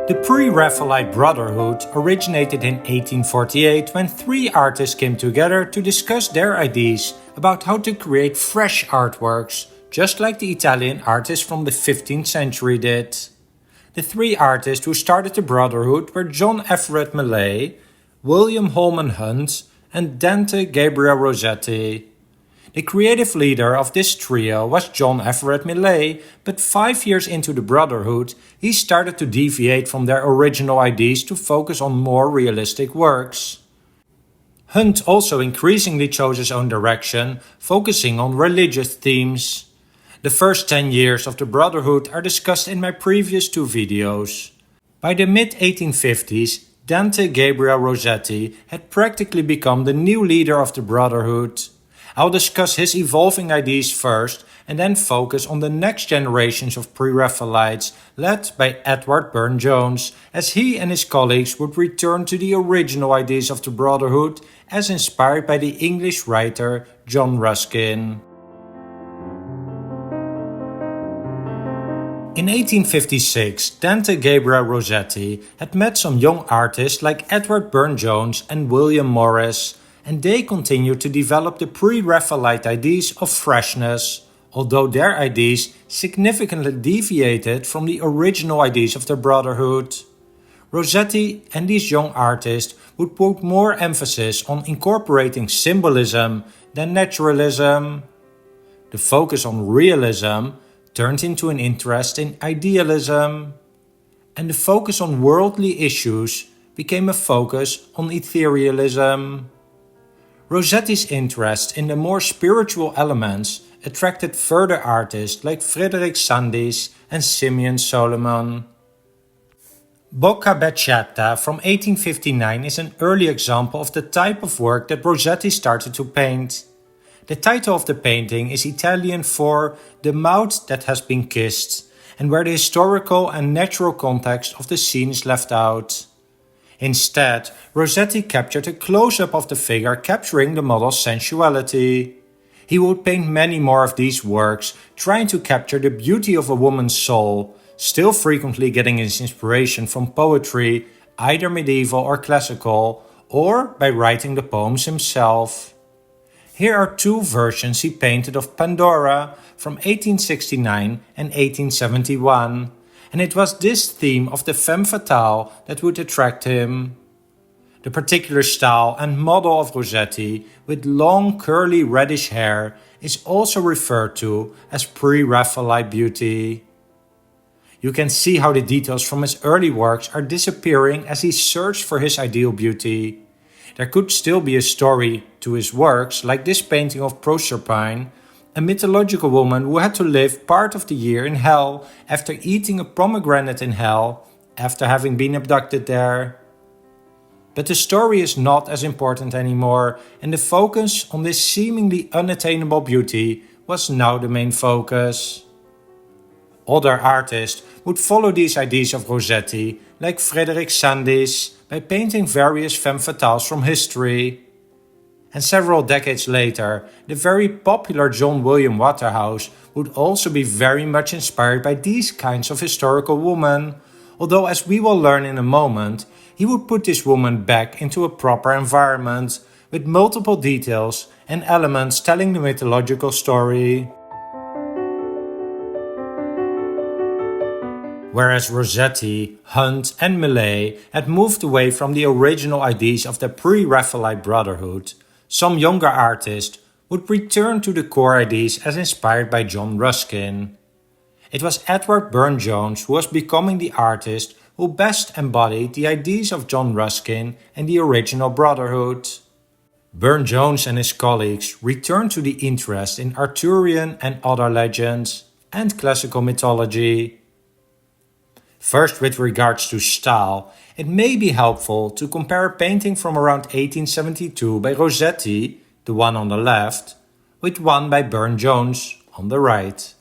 The Pre-Raphaelite Brotherhood originated in 1848 when three artists came together to discuss their ideas about how to create fresh artworks, just like the Italian artists from the 15th century did. The three artists who started the Brotherhood were John Everett Millais, William Holman Hunt, and Dante Gabriel Rossetti. The creative leader of this trio was John Everett Millais, but 5 years into the Brotherhood, he started to deviate from their original ideas to focus on more realistic works. Hunt also increasingly chose his own direction, focusing on religious themes. The first 10 years of the Brotherhood are discussed in my previous two videos. By the mid-1850s, Dante Gabriel Rossetti had practically become the new leader of the Brotherhood. I'll discuss his evolving ideas first and then focus on the next generations of Pre-Raphaelites led by Edward Burne-Jones, as he and his colleagues would return to the original ideas of the Brotherhood as inspired by the English writer John Ruskin. In 1856, Dante Gabriel Rossetti had met some young artists like Edward Burne-Jones and William Morris, and they continued to develop the Pre-Raphaelite ideas of freshness, although their ideas significantly deviated from the original ideas of the Brotherhood. Rossetti and these young artists would put more emphasis on incorporating symbolism than naturalism. The focus on realism turned into an interest in idealism, and the focus on worldly issues became a focus on etherealism. Rossetti's interest in the more spiritual elements attracted further artists like Frederick Sandys and Simeon Solomon. Bocca Baciata from 1859 is an early example of the type of work that Rossetti started to paint. The title of the painting is Italian for "the mouth that has been kissed," and where the historical and natural context of the scene is left out. Instead, Rossetti captured a close-up of the figure, capturing the model's sensuality. He would paint many more of these works, trying to capture the beauty of a woman's soul, still frequently getting his inspiration from poetry, either medieval or classical, or by writing the poems himself. Here are two versions he painted of Pandora from 1869 and 1871. And it was this theme of the femme fatale that would attract him. The particular style and model of Rossetti, with long curly reddish hair, is also referred to as Pre-Raphaelite beauty. You can see how the details from his early works are disappearing as he searched for his ideal beauty. There could still be a story to his works, like this painting of Proserpine, a mythological woman who had to live part of the year in hell after eating a pomegranate in hell after having been abducted there. But the story is not as important anymore, and the focus on this seemingly unattainable beauty was now the main focus. Other artists would follow these ideas of Rossetti, like Frederick Sandys, by painting various femme fatales from history. And several decades later, the very popular John William Waterhouse would also be very much inspired by these kinds of historical women, although as we will learn in a moment, he would put this woman back into a proper environment, with multiple details and elements telling the mythological story. Whereas Rossetti, Hunt and Millais had moved away from the original ideas of the Pre-Raphaelite Brotherhood, some younger artists would return to the core ideas as inspired by John Ruskin. It was Edward Burne-Jones who was becoming the artist who best embodied the ideas of John Ruskin and the original Brotherhood. Burne-Jones and his colleagues returned to the interest in Arthurian and other legends and classical mythology. First, with regards to style, it may be helpful to compare a painting from around 1872 by Rossetti, the one on the left, with one by Burne-Jones on the right.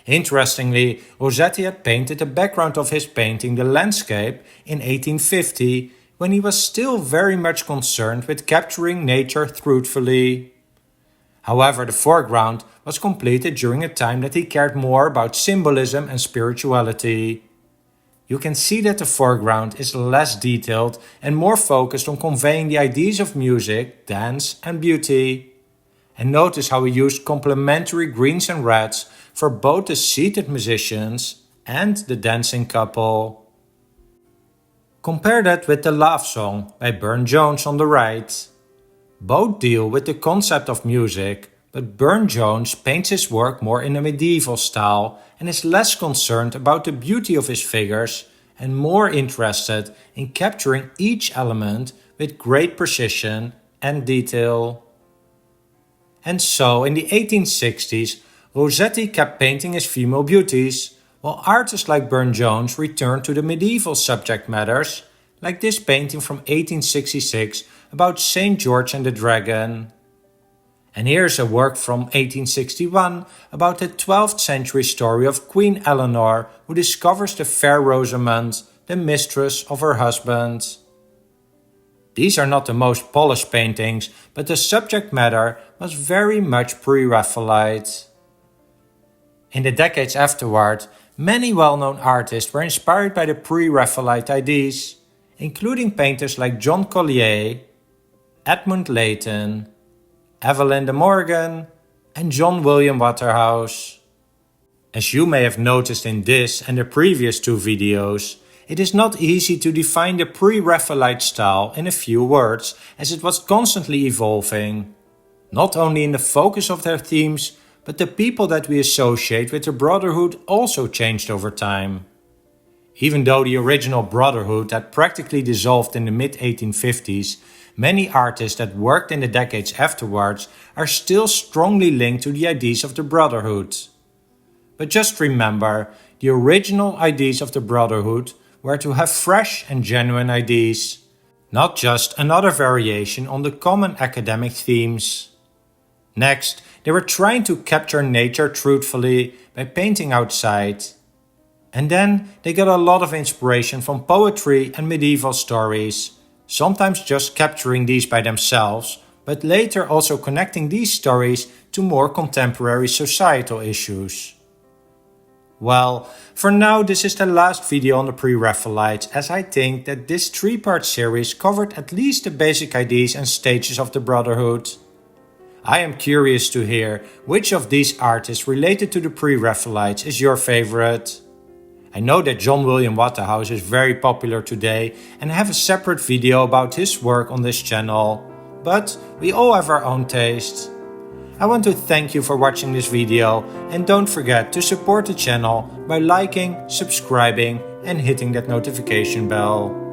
Interestingly, Rossetti had painted the background of his painting The Landscape in 1850, when he was still very much concerned with capturing nature truthfully. However, the foreground was completed during a time that he cared more about symbolism and spirituality. you can see that the foreground is less detailed and more focused on conveying the ideas of music, dance and beauty. And notice how we used complementary greens and reds for both the seated musicians and the dancing couple. Compare that with the Love Song by Burne-Jones on the right. Both deal with the concept of music, but Burne-Jones paints his work more in a medieval style and is less concerned about the beauty of his figures and more interested in capturing each element with great precision and detail. And so in the 1860s, Rossetti kept painting his female beauties, while artists like Burne-Jones returned to the medieval subject matters, like this painting from 1866 about St. George and the Dragon. And here's a work from 1861 about the 12th century story of Queen Eleanor, who discovers the fair Rosamond, the mistress of her husband. These are not the most polished paintings, but the subject matter was very much Pre-Raphaelite. In the decades afterward, many well-known artists were inspired by the Pre-Raphaelite ideas, including painters like John Collier, Edmund Leighton, Evelyn de Morgan, and John William Waterhouse. As you may have noticed in this and the previous two videos, it is not easy to define the Pre-Raphaelite style in a few words, as it was constantly evolving, not only in the focus of their themes, but the people that we associate with the Brotherhood also changed over time. Even though the original Brotherhood had practically dissolved in the mid-1850s, many artists that worked in the decades afterwards are still strongly linked to the ideas of the Brotherhood. But just remember, the original ideas of the Brotherhood were to have fresh and genuine ideas, not just another variation on the common academic themes. Next, they were trying to capture nature truthfully by painting outside. And then they got a lot of inspiration from poetry and medieval stories, sometimes just capturing these by themselves, but later also connecting these stories to more contemporary societal issues. Well, for now this is the last video on the Pre-Raphaelites, as I think that this three-part series covered at least the basic ideas and stages of the Brotherhood. I am curious to hear which of these artists related to the Pre-Raphaelites is your favorite. I know that John William Waterhouse is very popular today and I have a separate video about his work on this channel, but we all have our own taste. I want to thank you for watching this video and don't forget to support the channel by liking, subscribing and hitting that notification bell.